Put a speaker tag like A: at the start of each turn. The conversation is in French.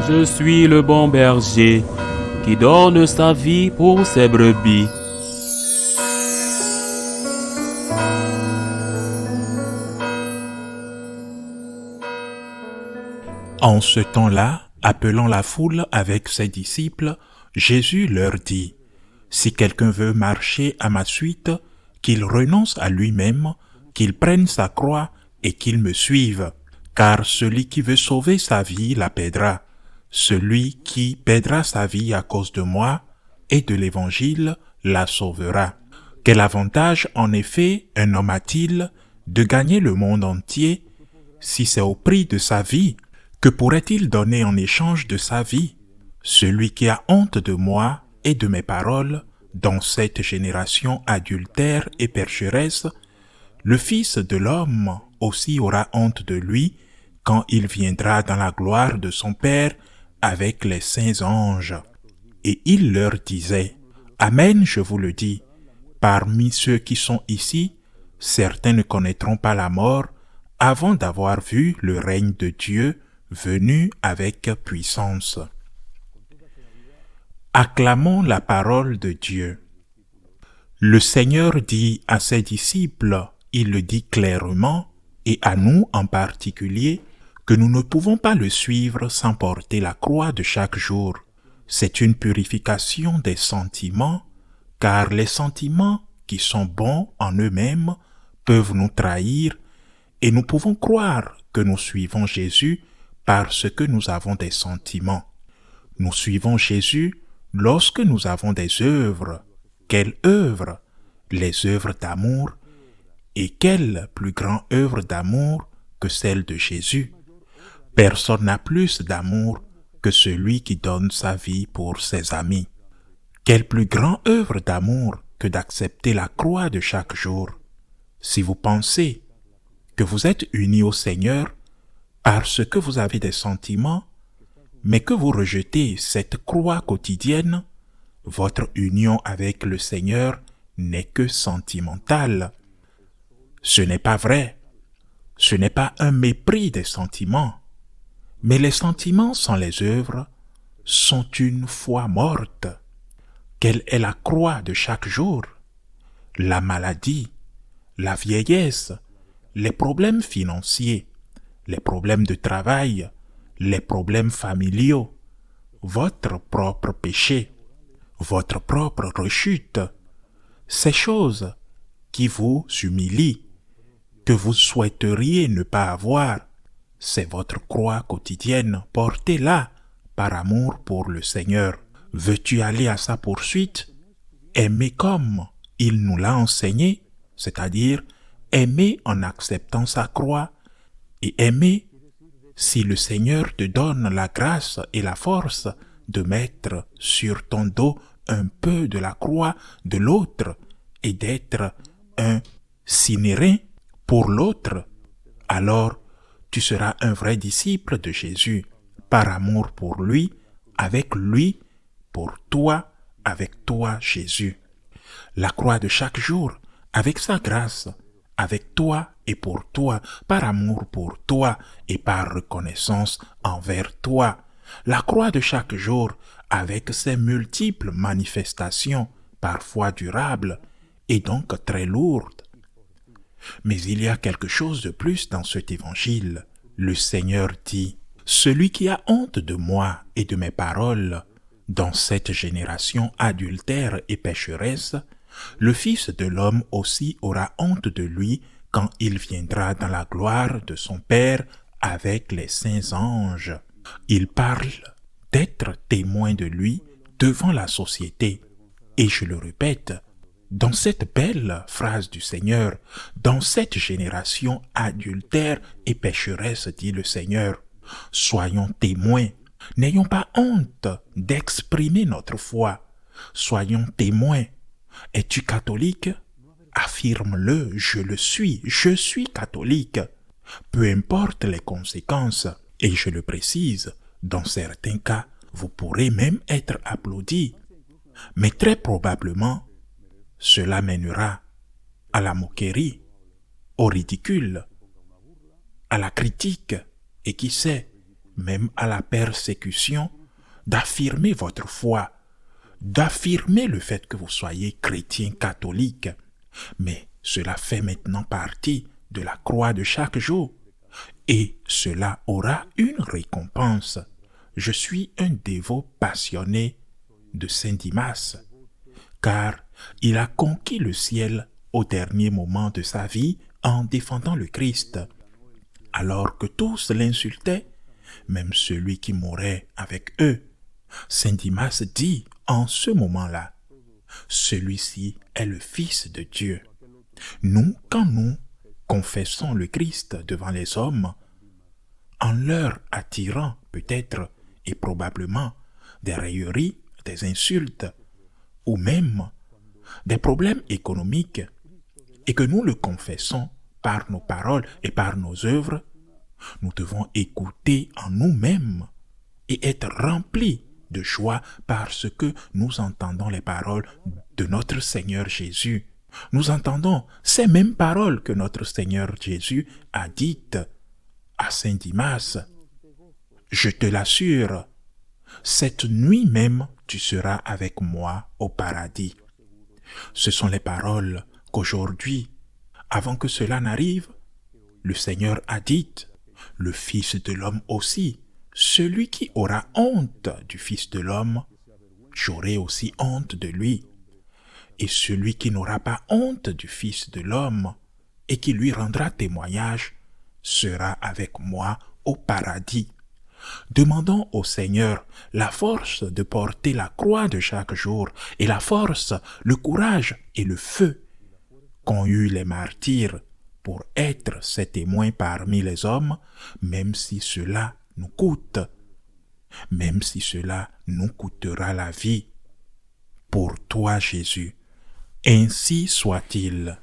A: Je suis le bon berger qui donne sa vie pour ses brebis.
B: En ce temps-là, appelant la foule avec ses disciples, Jésus leur dit, « Si quelqu'un veut marcher à ma suite, qu'il renonce à lui-même, qu'il prenne sa croix et qu'il me suive. Car celui qui veut sauver sa vie la perdra. Celui qui perdra sa vie à cause de moi et de l'Évangile la sauvera. Quel avantage, en effet, un homme a-t-il de gagner le monde entier si c'est au prix de sa vie? Que pourrait-il donner en échange de sa vie? Celui qui a honte de moi et de mes paroles dans cette génération adultère et pécheresse, le Fils de l'homme aussi aura honte de lui quand il viendra dans la gloire de son Père avec les saints anges. » Et il leur disait, « Amen, je vous le dis, parmi ceux qui sont ici, certains ne connaîtront pas la mort avant d'avoir vu le règne de Dieu venu avec puissance. » Acclamons la parole de Dieu. Le Seigneur dit à ses disciples, il le dit clairement, et à nous en particulier, que nous ne pouvons pas le suivre sans porter la croix de chaque jour. C'est une purification des sentiments, car les sentiments qui sont bons en eux-mêmes peuvent nous trahir, et nous pouvons croire que nous suivons Jésus parce que nous avons des sentiments. Nous suivons Jésus lorsque nous avons des œuvres. Quelles œuvres? Les œuvres d'amour. Et quelle plus grande œuvre d'amour que celle de Jésus? Personne n'a plus d'amour que celui qui donne sa vie pour ses amis. Quelle plus grande œuvre d'amour que d'accepter la croix de chaque jour? Si vous pensez que vous êtes unis au Seigneur parce que vous avez des sentiments, mais que vous rejetez cette croix quotidienne, votre union avec le Seigneur n'est que sentimentale. Ce n'est pas vrai. Ce n'est pas un mépris des sentiments. Mais les sentiments sans les œuvres sont une foi morte. Quelle est la croix de chaque jour? La maladie, la vieillesse, les problèmes financiers, les problèmes de travail, les problèmes familiaux, votre propre péché, votre propre rechute, ces choses qui vous humilient, que vous souhaiteriez ne pas avoir, c'est votre croix quotidienne, portez-la par amour pour le Seigneur. Veux-tu aller à sa poursuite? Aimer comme il nous l'a enseigné, c'est-à-dire aimer en acceptant sa croix et aimer si le Seigneur te donne la grâce et la force de mettre sur ton dos un peu de la croix de l'autre et d'être un cinérin pour l'autre, alors tu seras un vrai disciple de Jésus, par amour pour lui, pour toi, avec toi, Jésus. La croix de chaque jour, avec sa grâce, avec toi et pour toi, par amour pour toi et par reconnaissance envers toi. La croix de chaque jour, avec ses multiples manifestations, parfois durables et donc très lourdes. Mais il y a quelque chose de plus dans cet évangile. Le Seigneur dit, « Celui qui a honte de moi et de mes paroles, dans cette génération adultère et pécheresse, le Fils de l'homme aussi aura honte de lui quand il viendra dans la gloire de son Père avec les saints anges. » Il parle d'être témoin de lui devant la société. Et je le répète, dans cette belle phrase du Seigneur, dans cette génération adultère et pécheresse, dit le Seigneur, soyons témoins, n'ayons pas honte d'exprimer notre foi, soyons témoins. Es-tu catholique? Affirme-le, je suis catholique. Peu importe les conséquences, et je le précise, dans certains cas, vous pourrez même être applaudi, mais très probablement, cela mènera à la moquerie, au ridicule, à la critique, et qui sait, même à la persécution, d'affirmer votre foi, d'affirmer le fait que vous soyez chrétien catholique. Mais cela fait maintenant partie de la croix de chaque jour. Et cela aura une récompense. Je suis un dévot passionné de Saint Dimas, car il a conquis le ciel au dernier moment de sa vie en défendant le Christ. Alors que tous l'insultaient, même celui qui mourait avec eux, Saint Dimas dit en ce moment-là, « Celui-ci est le Fils de Dieu. » Nous, quand nous confessons le Christ devant les hommes, en leur attirant peut-être et probablement des railleries, des insultes, ou même des problèmes économiques, et que nous le confessons par nos paroles et par nos œuvres, nous devons écouter en nous-mêmes et être remplis de joie parce que nous entendons les paroles de notre Seigneur Jésus. Nous entendons ces mêmes paroles que notre Seigneur Jésus a dites à Saint Dimas. Je te l'assure, cette nuit même, tu seras avec moi au paradis. Ce sont les paroles qu'aujourd'hui, avant que cela n'arrive, le Seigneur a dites. Le Fils de l'homme aussi. Celui qui aura honte du Fils de l'homme, j'aurai aussi honte de lui. Et celui qui n'aura pas honte du Fils de l'homme et qui lui rendra témoignage sera avec moi au paradis. Demandons au Seigneur la force de porter la croix de chaque jour et la force, le courage et le feu qu'ont eu les martyrs pour être ses témoins parmi les hommes, même si cela nous coûte, même si cela nous coûtera la vie. Pour toi, Jésus, ainsi soit-il.